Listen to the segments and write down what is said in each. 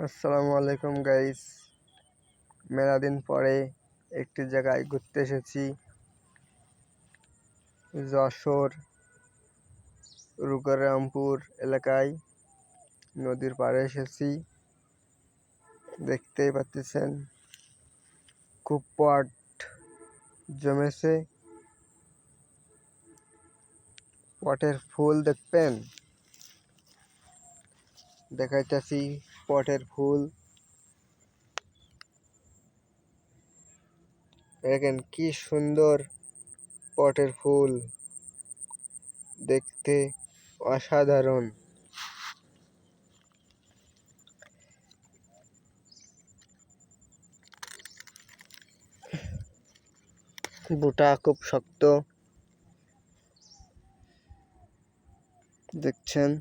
আসসালামু আলাইকুম গাইস। মেলা দিন পরে একটি জায়গায় ঘুরতে এসেছি। যশোর রূপরামপুর এলাকায় নদীর পাড়ে এসেছি। দেখতেই পাচ্ছেন খুব পট জমেছে। পটের ফুল দেখবেন, দেখাইতেছি পটের ফুল। দেখেন কি সুন্দর পটের ফুল, দেখতে অসাধারণ। বুটা খুব শক্ত, দেখছেন।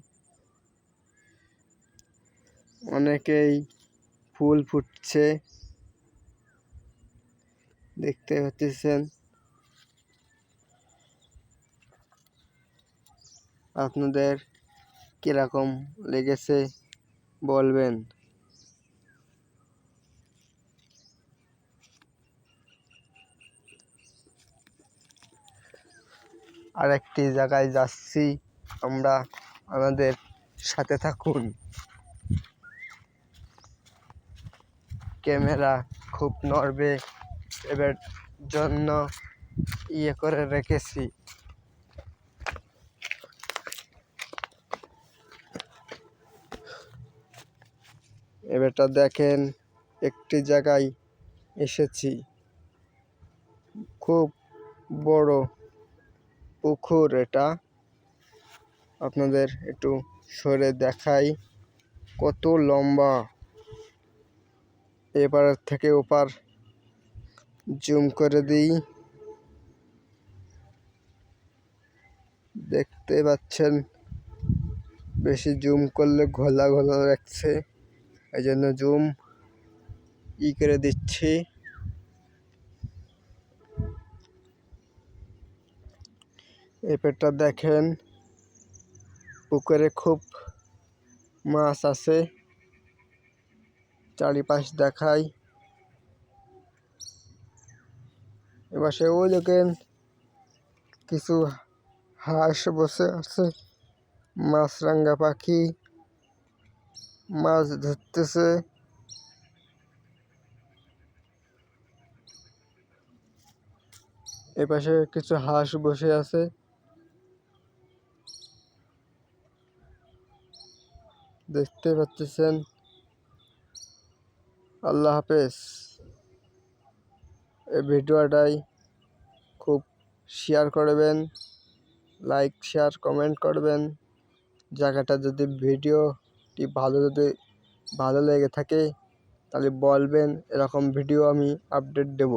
অনেকেই ফুল ফুটছে, দেখতে পাচ্ছেন। আপনাদের কিরকম লেগেছে বলবেন। আরেকটি জায়গায় যাচ্ছি আমরা, আমাদের সাথে থাকুন। ক্যামেরা খুব নড়বে, এবার জন্য করে রেখেছি। এবারটা দেখেন, একটি জায়গায় এসেছি, খুব বড় পুকুর। এটা আপনাদের একটু সরে দেখাই, কত লম্বা। এপার থেকে ওপার জুম করে দিই, দেখতে পাচ্ছেন। বেশি জুম করলে ঘোলা ঘোলা লাগছে, এই জন্য জুম করে দিচ্ছি। এপারটা দেখেন, পুকুরে খুব মাছ আছে। চারিপাশ দেখাই। এবার সে ওই দেখেন কিছু হাঁস বসে আছে, মাছরাঙা পাখি মাছ ধরতেছে। এপাশে কিছু হাঁস বসে আছে, দেখতে পাচ্ছেন। আল্লাহ হাফেজ। এই ভিডিওটাই খুব শেয়ার করবেন, লাইক শেয়ার কমেন্ট করবেন। জায়গাটা যদি ভিডিওটি ভালো লেগে থাকে তাহলে বলবেন, এরকম ভিডিও আমি আপডেট দেব।